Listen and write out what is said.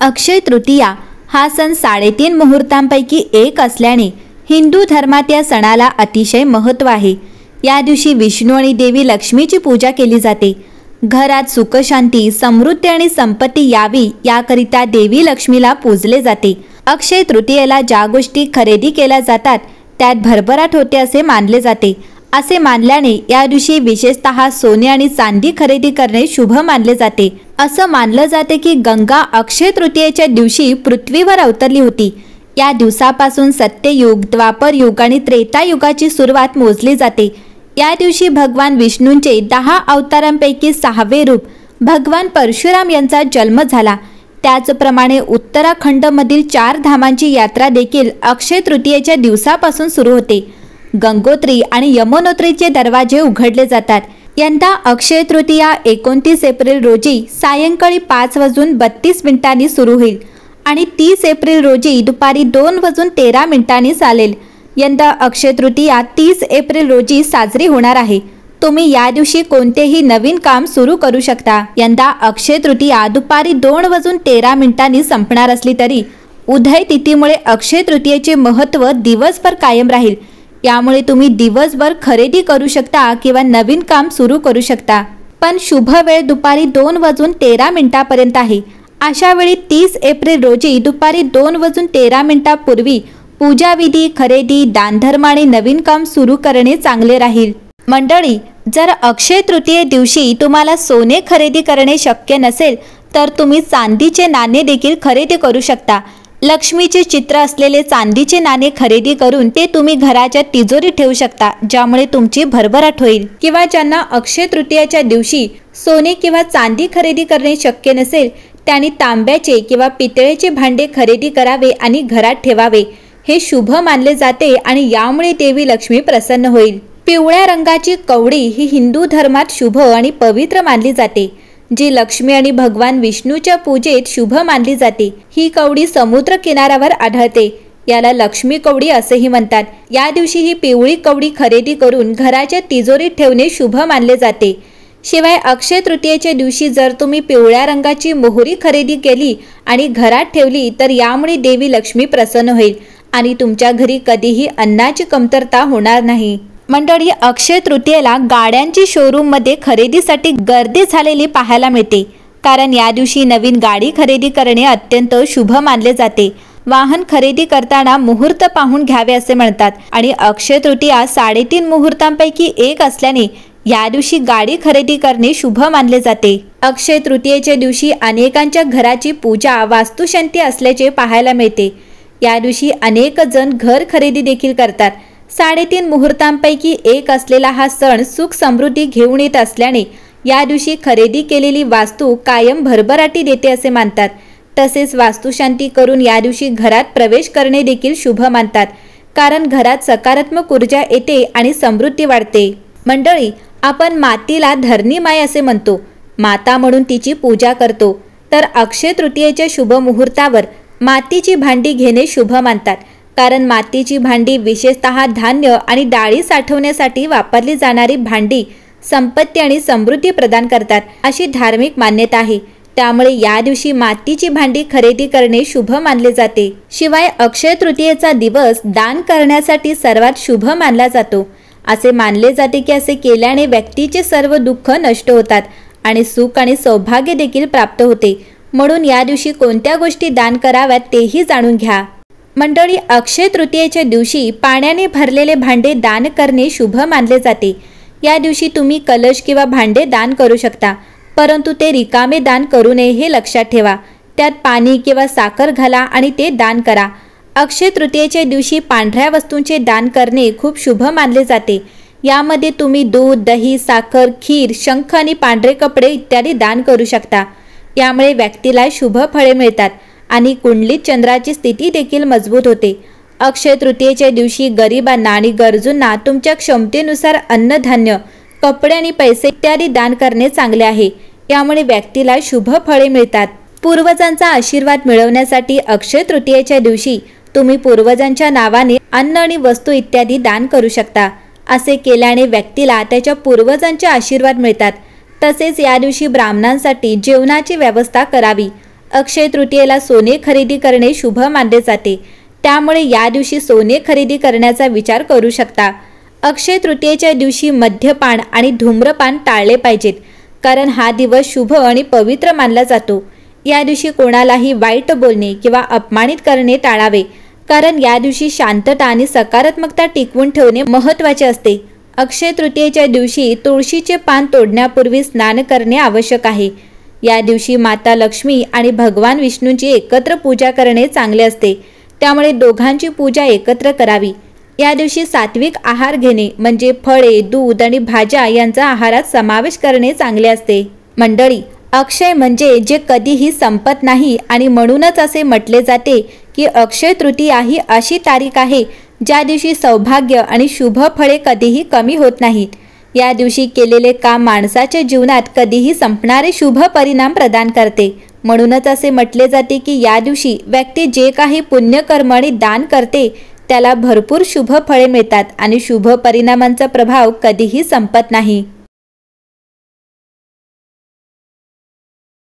अक्षय तृतीया हा सण 3.5 मुहूर्तांपैकी एक असल्याने हिंदू धर्मात या सणाला अतिशय महत्त्व आहे। या दिवशी विष्णू आणि देवी लक्ष्मीची पूजा केली जाते। घरात सुख शांती समृद्धी आणि संपत्ती यावी याकरिता देवी लक्ष्मीला पूजले जाते। अक्षय तृतीयेला ज्या गोष्टी खरेदी केल्या जातात त्यात भरभराट होते असे मानले जाते। असे मानल्याने या दिवशी विशेषतः सोने आणि चांदी खरेदी करणे शुभ मानले जाते। असं मानलं जाते की गंगा अक्षय तृतीयेच्या दिवशी पृथ्वीवर अवतरली होती। या दिवसापासून सत्ययुग, द्वापर युग आणि त्रेता युगाची सुरुवात मोजली जाते। या दिवशी भगवान विष्णूंचे 10 अवतारांपैकी 6वे रूप भगवान परशुराम यांचा जन्म झाला। त्याचप्रमाणे उत्तराखंडमधील 4 धामांची यात्रा देखील अक्षय तृतीयेच्या दिवसापासून सुरू होते। गंगोत्री आणि यमुनोत्रीचे दरवाजे उघडले जातात। यंदा अक्षय तृतीया 29 एप्रिल रोजी सायंकाळी 5:32 सुरू होईल आणि 30 एप्रिल रोजी दुपारी 2:13 चालेल। यंदा अक्षय तृतीया 30 एप्रिल रोजी साजरी होणार आहे। तुम्ही या दिवशी कोणतेही नवीन काम सुरू करू शकता। यंदा अक्षय तृतीया दुपारी 2:13 संपणार असली तरी उदय तिथीमुळे अक्षय तृतीयेचे महत्त्व दिवसभर कायम राहील। यामुळे तुम्ही दिवसभर खरेदी करू शकता किंवा नवीन काम सुरू करू शकता। पण शुभ वेळ दुपारी 2:13 पर्यंत आहे। अशा वेळी 30 एप्रिल रोजी दुपारी 2:13 पूर्वी पूजाविधी, खरेदी, दानधर्म आणि नवीन काम सुरू करणे चांगले राहील। मंडळी, जर अक्षय तृतीये दिवशी तुम्हाला सोने खरेदी करणे शक्य नसेल तर तुम्ही चांदीचे नाणे देखील खरेदी करू शकता। लक्ष्मीचे चित्र असलेले चांदीचे नाणे खरेदी करून ते तुम्ही घराच्या तिजोरीत ठेवू शकता, ज्यामुळे तुमची भरभराट होईल। किंवा ज्यांना अक्षय तृतीयाच्या दिवशी सोने किंवा चांदी खरेदी करणे शक्य नसेल त्यांनी तांब्याचे किंवा पितळेचे भांडे खरेदी करावे आणि घरात ठेवावे। हे शुभ मानले जाते आणि यामुळे देवी लक्ष्मी प्रसन्न होईल। पिवळ्या रंगाची कवडी ही हिंदू धर्मात शुभ आणि पवित्र मानली जाते, जी लक्ष्मी आणि भगवान विष्णूच्या पूजेत शुभ मानली जाते। ही कवडी समुद्र किनाऱ्यावर आढळते। याला लक्ष्मी कवडी असेही म्हणतात। या दिवशी ही पिवळी कवडी खरेदी करून घराच्या तिजोरीत ठेवणे शुभ मानले जाते। शिवाय अक्षय तृतीयेच्या दिवशी जर तुम्ही पिवळ्या रंगाची मोहरी खरेदी केली आणि घरात ठेवली तर यामुळे देवी लक्ष्मी प्रसन्न होईल आणि तुमच्या घरी कधीही अन्नाची कमतरता होणार नाही। मंडळी, अक्षय तृतीयेला गाड्यांची शोरूममध्ये खरेदीसाठी गर्दी झालेली पाहायला मिळते, कारण या दिवशी नवीन गाडी खरेदी करणे अत्यंत शुभ मानले जाते। वाहन खरेदी करताना मुहूर्त पाहून घ्यावे असे म्हणतात आणि अक्षय तृतीया 3.5 मुहूर्तांपैकी एक असल्याने या दिवशी गाडी खरेदी करणे शुभ मानले जाते। अक्षय तृतीयेच्या दिवशी अनेकांच्या घराची पूजा वास्तुशांती असल्याचे पाहायला मिळते। या दिवशी अनेक जण घर खरेदी देखील करतात। 3.5 मुहूर्तांपैकी एक असलेला हा सण सुख समृद्धी घेऊन येत असल्याने या दिवशी खरेदी केलेली वास्तू कायम भरभराटी देते असे मानतात। तसेच वास्तुशांती करून या दिवशी घरात प्रवेश करणे देखील शुभ मानतात, कारण घरात सकारात्मक ऊर्जा येते आणि समृद्धी वाढते। मंडळी, आपण मातीला धरणी माय असे म्हणतो, माता म्हणून तिची पूजा करतो। तर अक्षय तृतीयेच्या शुभ मुहूर्तावर मातीची भांडी घेणे शुभ मानतात, कारण मातीची भांडी विशेषतः धान्य आणि डाळी साठवण्यासाठी वापरली जाणारी भांडी संपत्ती आणि समृद्धी प्रदान करतात अशी धार्मिक मान्यता आहे। त्यामुळे या दिवशी मातीची भांडी खरेदी करणे शुभ मानले जाते। शिवाय अक्षय तृतीयेचा दिवस दान करण्यासाठी सर्वात शुभ मानला जातो। असे मानले जाते की असे केल्याने व्यक्तीचे सर्व दुःख नष्ट होतात आणि सुख आणि सौभाग्य देखील प्राप्त होते। म्हणून या दिवशी कोणत्या गोष्टी दान कराव्यात तेही जाणून घ्या। मंडळी, अक्षय तृतीयेच्या दिवशी पाण्याने भरलेले भांडे दान करणे शुभ मानले जाते। या दिवशी तुम्ही कलश किंवा भांडे दान करू शकता, परंतु ते रिकामे दान करू नये हे लक्षात ठेवा। त्यात पाणी किंवा साखर घाला आणि ते दान करा। अक्षय तृतीयेच्या दिवशी पांढऱ्या वस्तूंचे दान करणे खूप शुभ मानले जाते। यामध्ये तुम्ही दूध, दही, साखर, खीर, शंख आणि पांढरे कपडे इत्यादी दान करू शकता। यामुळे व्यक्तीला शुभ फळे मिळतात आणि कुंडलीत चंद्राची स्थिती देखील मजबूत होते। अक्षय तृतीयेच्या दिवशी गरिबांना आणि गरजूंना तुमच्या क्षमतेनुसार अन्नधान्य, कपडे आणि पैसे इत्यादी दान करणे चांगले आहे। यामुळे व्यक्तीला शुभ फळे मिळतात। पूर्वजांचा आशीर्वाद मिळवण्यासाठी अक्षय तृतीयेच्या दिवशी तुम्ही पूर्वजांच्या नावाने अन्न आणि वस्तू इत्यादी दान करू शकता। असे केल्याने व्यक्तीला त्याच्या पूर्वजांचे आशीर्वाद मिळतात। तसेच या दिवशी ब्राह्मणांसाठी जेवणाची व्यवस्था करावी। अक्षय तृतीयेला सोने खरेदी करणे शुभ मानले जाते, त्यामुळे या दिवशी सोने खरेदी करण्याचा विचार करू शकता। अक्षय तृतीयेच्या दिवशी मद्यपान आणि धूम्रपान टाळले पाहिजेत, कारण हा दिवस शुभ आणि पवित्र मानला जातो। या दिवशी कोणालाही वाईट बोलणे किंवा अपमानित करणे टाळावे, कारण या दिवशी शांतता आणि सकारात्मकता टिकवून ठेवणे महत्त्वाचे असते। अक्षय तृतीयेच्या दिवशी तुळशीचे पान तोडण्यापूर्वी स्नान करणे आवश्यक आहे। या दिवशी माता लक्ष्मी आणि भगवान विष्णूंची एकत्र पूजा करणे चांगले असते, त्यामुळे दोघांची पूजा एकत्र करावी। या दिवशी सात्विक आहार घेणे म्हणजे फळे, दूध आणि भाज्या यांचा आहारात समावेश करणे चांगले असते। मंडळी, अक्षय म्हणजे जे कधीही संपत नाही आणि म्हणूनच असे म्हटले जाते की अक्षय तृतीया ही अशी तारीख आहे ज्या दिवशी सौभाग्य आणि शुभ फळे कधीही कमी होत नाहीत। या दिवशी केलेले काम माणसाच्या जीवनात कधीही संपणारे शुभ परिणाम प्रदान करते। म्हणूनच असे म्हटले जाते की या दिवशी व्यक्ती जे काही पुण्यकर्म आणि दान करते त्याला भरपूर शुभ फळे मिळतात आणि शुभ परिणामांचा प्रभाव कधीही संपत नाही।